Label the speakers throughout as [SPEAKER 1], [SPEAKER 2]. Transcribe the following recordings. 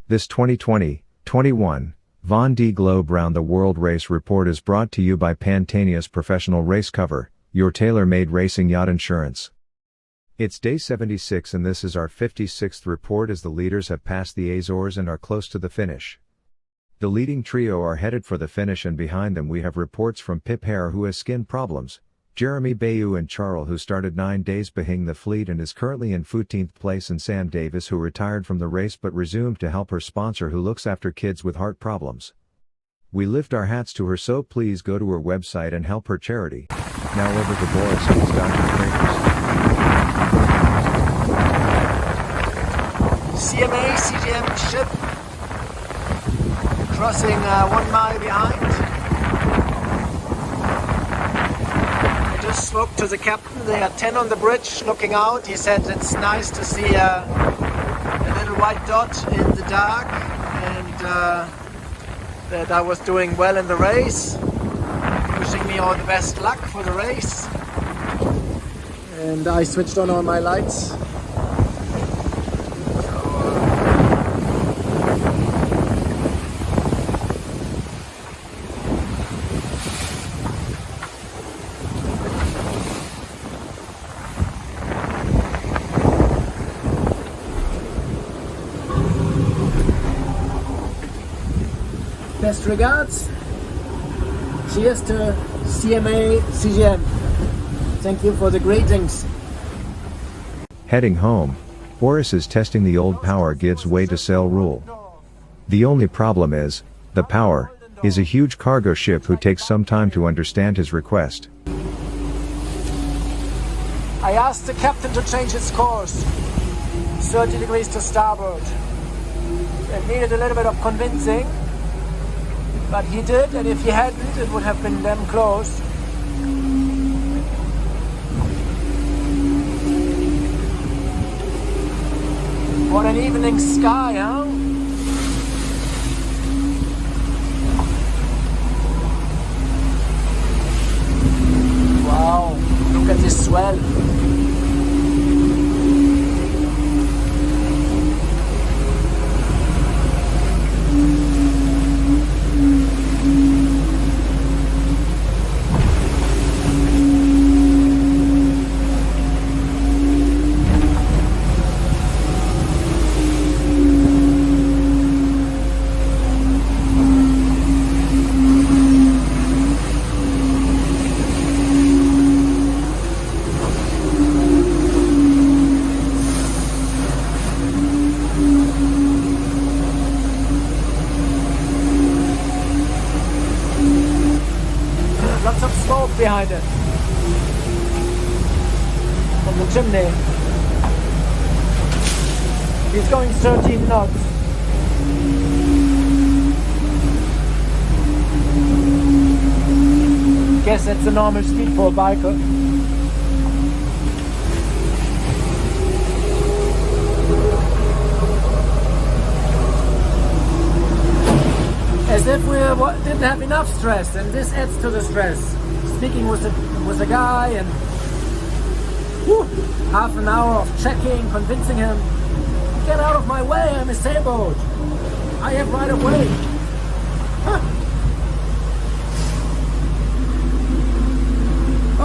[SPEAKER 1] This 2020-21 Vendée Globe Round the World Race Report is brought to you by Pantanius Professional Race Cover, your tailor-made racing yacht insurance. It's day 76 and this is our 56th report as the leaders have passed the Azores and are close to the finish. The leading trio are headed for the finish and behind them we have reports from Pip Hare who has skin problems, Jeremy Bayou and Charles who started 9 days behind the fleet and is currently in 14th place, and Sam Davis who retired from the race but resumed to help her sponsor who looks after kids with heart problems. We lift our hats to her, so please go to her website and help her charity. Now over to Boris and his Dr.
[SPEAKER 2] CMA CGM ship crossing 1 mile behind. I just spoke to the captain. They are 10 on the bridge looking out. He said it's nice to see a little white dot in the dark, and that I was doing well in the race, wishing me all the best luck for the race. And I switched on all my lights. Best regards. Cheers to CMA CGM. Thank you for the greetings.
[SPEAKER 1] Heading home, Boris is testing the old Power gives way to sail rule. The only problem is, the Power is a huge cargo ship who takes some time to understand his request.
[SPEAKER 2] I asked the captain to change his course 30 degrees to starboard. It needed a little bit of convincing, but he did, and if he hadn't, it would have been damn close. What an evening sky, huh? Wow, look at this swell. Lots of smoke behind it from the chimney. He's going 13 knots. Guess that's the normal speed for a biker. As if we didn't have enough stress, and this adds to the stress. Speaking with a guy, and half an hour of checking, convincing him, get out of my way, I'm a sailboat. I have right of way.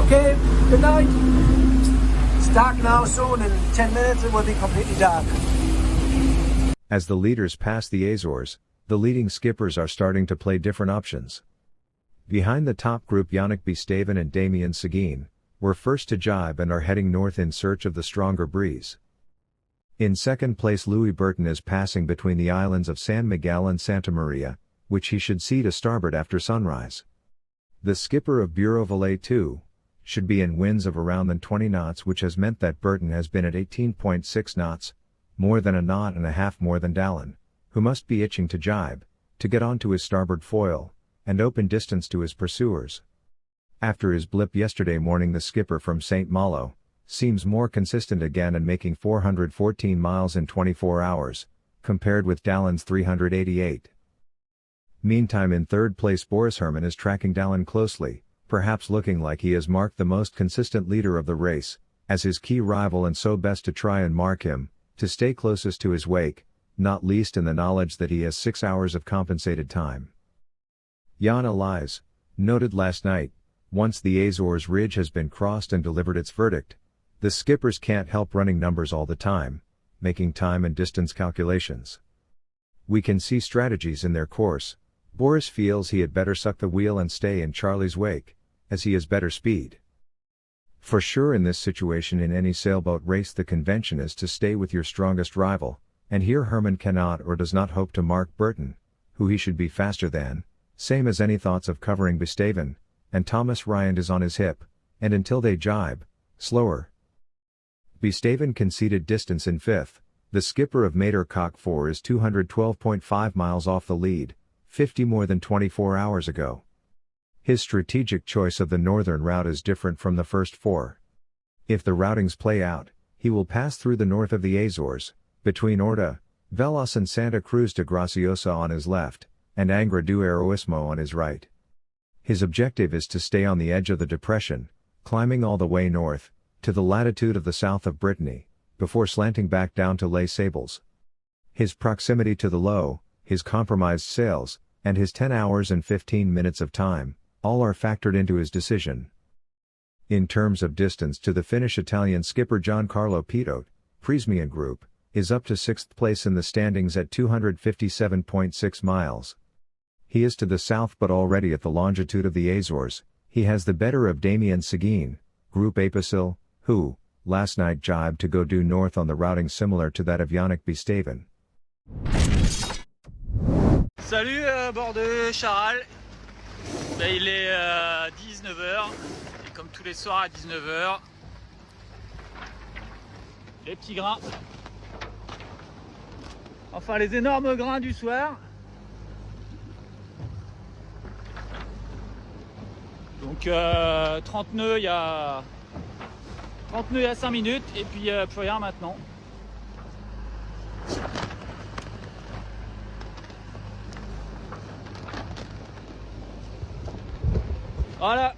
[SPEAKER 2] Okay, good night. It's dark now, soon in 10 minutes it will be completely dark.
[SPEAKER 1] As the leaders pass the Azores, the leading skippers are starting to play different options. Behind the top group, Yannick Bestaven and Damien Seguin were first to jibe and are heading north in search of the stronger breeze. In second place, Louis Burton is passing between the islands of San Miguel and Santa Maria, which he should see to starboard after sunrise. The skipper of Bureau Valet 2 should be in winds of around 20 knots, which has meant that Burton has been at 18.6 knots, more than a knot and a half more than Dallin, who must be itching to jibe, to get onto his starboard foil, and open distance to his pursuers. After his blip yesterday morning, the skipper from St. Malo seems more consistent again and making 414 miles in 24 hours, compared with Dallin's 388. Meantime, in third place, Boris Herman is tracking Dallin closely, perhaps looking like he has marked the most consistent leader of the race, as his key rival, and so best to try and mark him, to stay closest to his wake, not least in the knowledge that he has 6 hours of compensated time. Jan Elias noted last night, once the Azores Ridge has been crossed and delivered its verdict, the skippers can't help running numbers all the time, making time and distance calculations. We can see strategies in their course. Boris feels he had better suck the wheel and stay in Charlie's wake, as he has better speed. For sure in this situation in any sailboat race the convention is to stay with your strongest rival, and here Herman cannot or does not hope to mark Burton, who he should be faster than, same as any thoughts of covering Bestaven, and Thomas Ryand is on his hip, and until they jibe, slower. Bestaven conceded distance in 5th, the skipper of Mater Cock 4 is 212.5 miles off the lead, 50 more than 24 hours ago. His strategic choice of the northern route is different from the first 4. If the routings play out, he will pass through the north of the Azores, between Horta, Velas and Santa Cruz de Graciosa on his left, and Angra do Heroismo on his right. His objective is to stay on the edge of the depression, climbing all the way north, to the latitude of the south of Brittany, before slanting back down to Les Sables. His proximity to the low, his compromised sails, and his 10 hours and 15 minutes of time, all are factored into his decision. In terms of distance to the Finnish Italian skipper Giancarlo Pitot, Prysmian Group, is up to 6th place in the standings at 257.6 miles. He is to the south but already at the longitude of the Azores. He has the better of Damien Seguin, Group Aposil, who, last night jibed to go due north on the routing similar to that of Yannick Bestaven.
[SPEAKER 3] Salut à bord de Charal. Il est 19h, et comme tous les soirs à 19h, les petits grains, enfin les énormes grains du soir. Donc 30 nœuds il y a 5 minutes et puis plus rien maintenant. Voilà,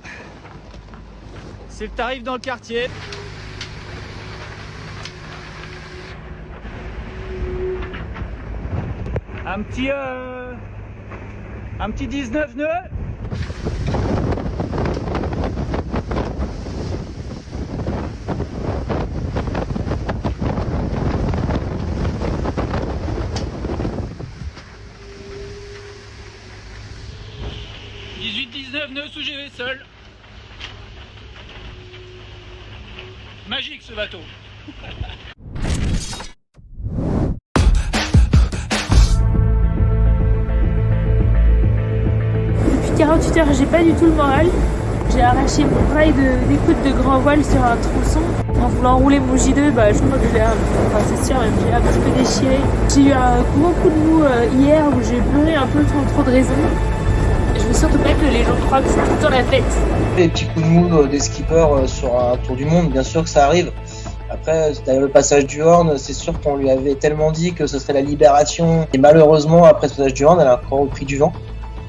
[SPEAKER 3] c'est le tarif dans le quartier. Un petit 19 nœuds. Nœuds sous GV seul. Magique ce bateau.
[SPEAKER 4] Depuis 48 heures, j'ai pas du tout le moral. J'ai arraché mon braille d'écoute de grand voile sur un tronçon. En voulant rouler mon J2, je crois que c'est sûr, j'ai un petit peu déchiré. J'ai eu un gros coup de mou hier où j'ai pleuré un peu trop de raison. Je veux surtout pas que les gens croient que c'est tout le temps la fête.
[SPEAKER 5] Les petits coups de mou des skippers sur un tour du monde, bien sûr que ça arrive. Après, le passage du Horn, c'est sûr qu'on lui avait tellement dit que ce serait la libération. Et malheureusement, après ce passage du Horn, elle a encore au prix du vent.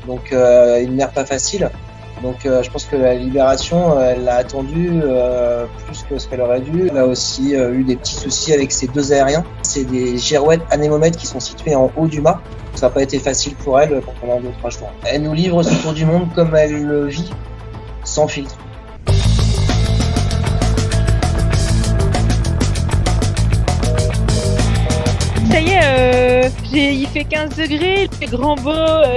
[SPEAKER 5] Donc une mer pas facile. Donc je pense que la libération, elle l'a attendu plus que ce qu'elle aurait dû. Elle a aussi eu des petits soucis avec ses 2 aériens. C'est des girouettes anémomètres qui sont situés en haut du mât. Ça n'a pas été facile pour elle pendant 2-3 jours. Elle nous livre ce tour du monde comme elle le vit, sans filtre.
[SPEAKER 4] Ça y est, il fait 15 degrés, il fait grand beau,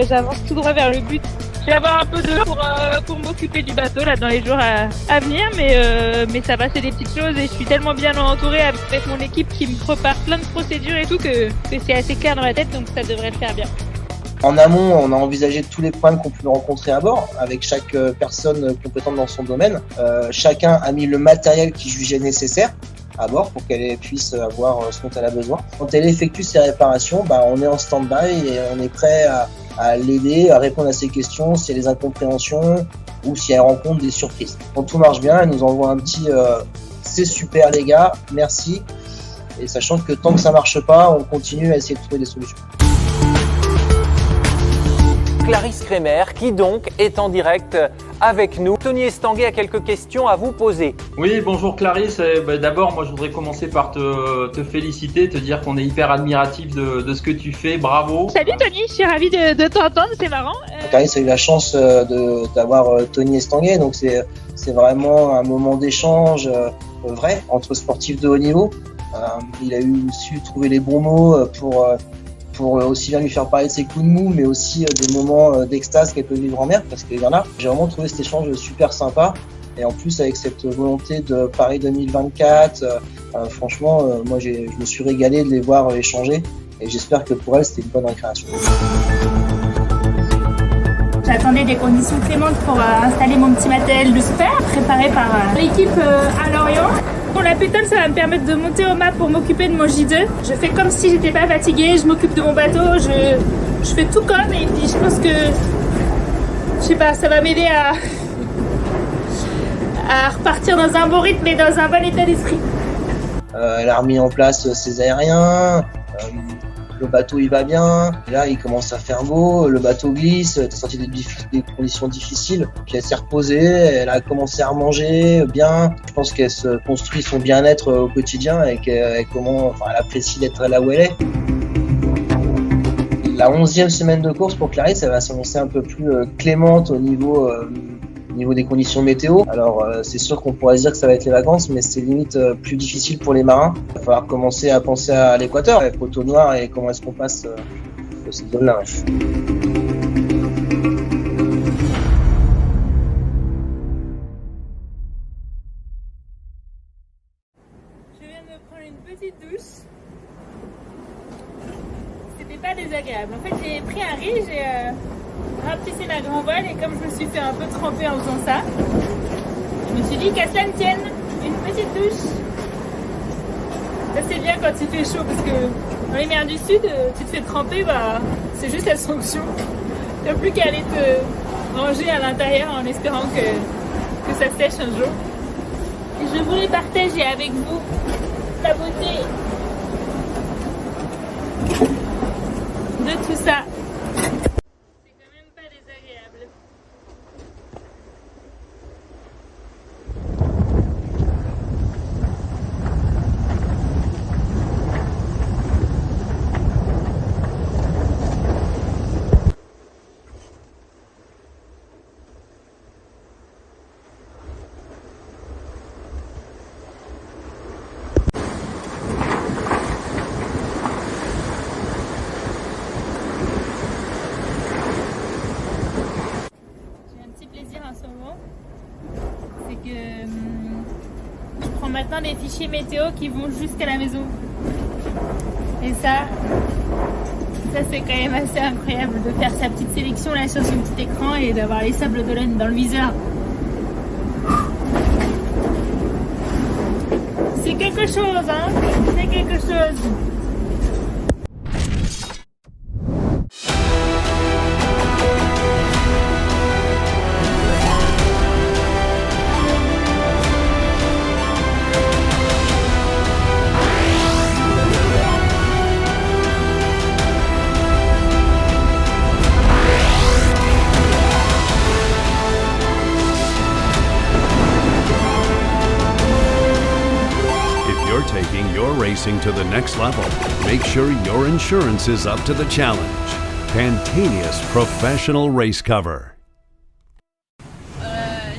[SPEAKER 4] j'avance tout droit vers le but. Je vais avoir un peu de pour m'occuper du bateau là dans les jours à venir, mais ça va, c'est des petites choses et je suis tellement bien entourée avec mon équipe qui me prépare plein de procédures et tout que c'est assez clair dans la tête, donc ça devrait le faire bien.
[SPEAKER 5] En amont, on a envisagé tous les problèmes qu'on pouvait rencontrer à bord, avec chaque personne compétente dans son domaine. Chacun a mis le matériel qu'il jugeait nécessaire à bord pour qu'elle puisse avoir ce dont elle a besoin. Quand elle effectue ses réparations, on est en stand-by et on est prêt à l'aider, à répondre à ses questions, s'il y a des incompréhensions ou si elle rencontre des surprises. Quand tout marche bien, elle nous envoie un petit c'est super les gars, merci. Et sachant que tant que ça marche pas, on continue à essayer de trouver des solutions.
[SPEAKER 6] Clarisse Kremer qui donc est en direct avec nous. Tony Estanguet a quelques questions à vous poser.
[SPEAKER 7] Oui, bonjour Clarisse. D'abord, moi je voudrais commencer par te féliciter, te dire qu'on est hyper admiratif de ce que tu fais. Bravo.
[SPEAKER 4] Salut Tony, je suis ravie de t'entendre, c'est marrant.
[SPEAKER 5] Clarisse a eu la chance d'avoir Tony Estanguet, donc c'est vraiment un moment d'échange vrai entre sportifs de haut niveau. Il a su trouver les bons mots pour aussi bien lui faire parler de ses coups de mou, mais aussi des moments d'extase qu'elle peut vivre en mer, parce qu'il y en a. J'ai vraiment trouvé cet échange super sympa. Et en plus, avec cette volonté de Paris 2024, franchement, moi, je me suis régalé de les voir échanger. Et j'espère que pour elle, c'était une bonne récréation.
[SPEAKER 8] J'attendais des conditions clémentes pour installer mon petit matériel de super, préparé par l'équipe à Lorient. Pour la pétale, ça va me permettre de monter au mât pour m'occuper de mon J2. Je fais comme si j'étais pas fatiguée, je m'occupe de mon bateau, je fais tout comme, et puis je pense que, je sais pas, ça va m'aider à repartir dans un bon rythme et dans un bon état d'esprit.
[SPEAKER 5] Elle a remis en place ses aériens, le bateau il va bien, et là il commence à faire beau, le bateau glisse, elle est sortie des conditions difficiles, puis elle s'est reposée, elle a commencé à manger bien. Je pense qu'elle se construit son bien-être au quotidien et qu'elle apprécie d'être là où elle est. La 11e semaine de course pour Clarisse, elle va s'annoncer un peu plus clémente au niveau des conditions météo. Alors c'est sûr qu'on pourrait se dire que ça va être les vacances, mais c'est limite plus difficile pour les marins. Il va falloir commencer à penser à l'équateur, avec poteau noir et comment est-ce qu'on passe de cette zone-là.
[SPEAKER 8] Je viens de prendre une petite douche. C'était pas désagréable. En fait, j'ai pris un riz, j'ai rapetissé ma grand voile, et comme je me suis fait un peu tremper en faisant ça, je me suis dit qu'à cela ne tienne, une petite douche. Ça c'est bien quand il fait chaud, parce que dans les mers du sud, tu te fais tremper, c'est juste la sanction. Tu n'as plus qu'à aller te ranger à l'intérieur en espérant que ça sèche un jour. Et je voulais partager avec vous la beauté de tout ça. C'est que je prends maintenant des fichiers météo qui vont jusqu'à la maison. Et ça c'est quand même assez incroyable de faire sa petite sélection là sur son petit écran et d'avoir les Sables d'Olonne dans le viseur. C'est quelque chose, hein, c'est quelque chose.
[SPEAKER 9] Racing to the next level. Make sure your insurance is up to the challenge. Pantanius Professional Race Cover.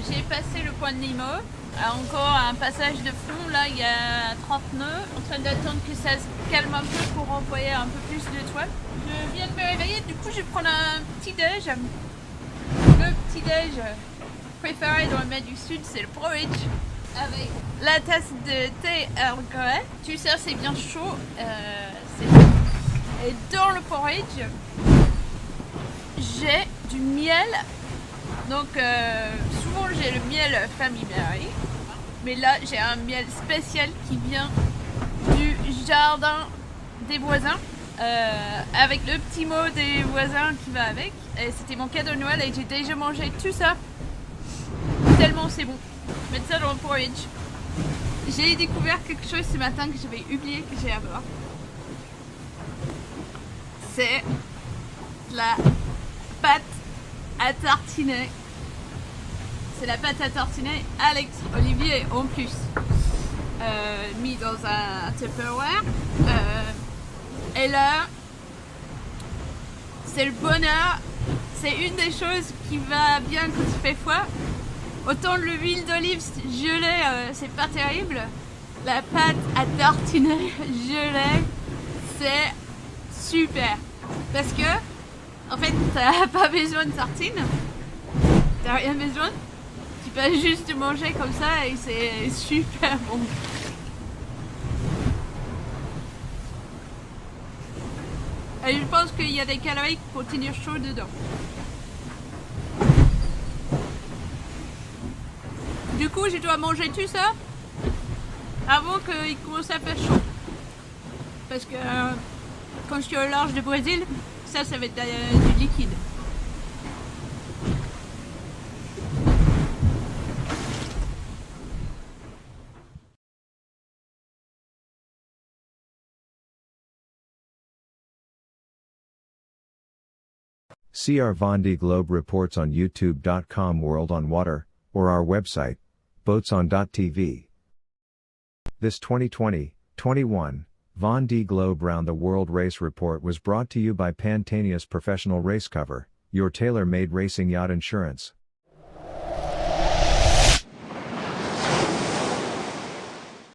[SPEAKER 10] J'ai passé le point de Nemo. Encore un passage de fond, là il y a 30 nœuds. En train d'attendre que ça se calme un peu pour envoyer un peu plus de toile. Je viens de me réveiller, du coup je vais prendre un petit déj. Le petit déj préféré dans le mer du Sud, c'est le porridge. Avec la tasse de thé Earl Grey. Tu sais, c'est bien chaud. Et dans le porridge, j'ai du miel. Donc, souvent j'ai le miel Family Berry. Mais là, j'ai un miel spécial qui vient du jardin des voisins. Avec le petit mot des voisins qui va avec. Et c'était mon cadeau de Noël et j'ai déjà mangé tout ça. Tellement c'est bon. Mettre ça dans le porridge. J'ai découvert quelque chose ce matin que j'avais oublié que j'ai à bord. C'est la pâte à tartiner c'est la pâte à tartiner Alex Olivier en plus. Mis dans un Tupperware. Et là, c'est le bonheur. C'est une des choses qui va bien quand il fait froid. Autant l'huile d'olive gelée, c'est pas terrible. La pâte à tartiner gelée, c'est super. Parce que, en fait, t'as pas besoin de tartines. T'as rien besoin. Tu peux juste manger comme ça et c'est super bon. Et je pense qu'il y a des calories pour tenir chaud dedans. Du coup, je dois manger tout ça avant qu'il commence à faire chaud. Parce que quand je suis au large du Brésil, ça va être du liquide.
[SPEAKER 1] See our Vendée Globe reports on youtube.com World on Water, or our website, boatson.tv. This 2020-21 Vendée Globe Round the World Race Report was brought to you by Pantanius Professional Race Cover, your tailor-made racing yacht insurance.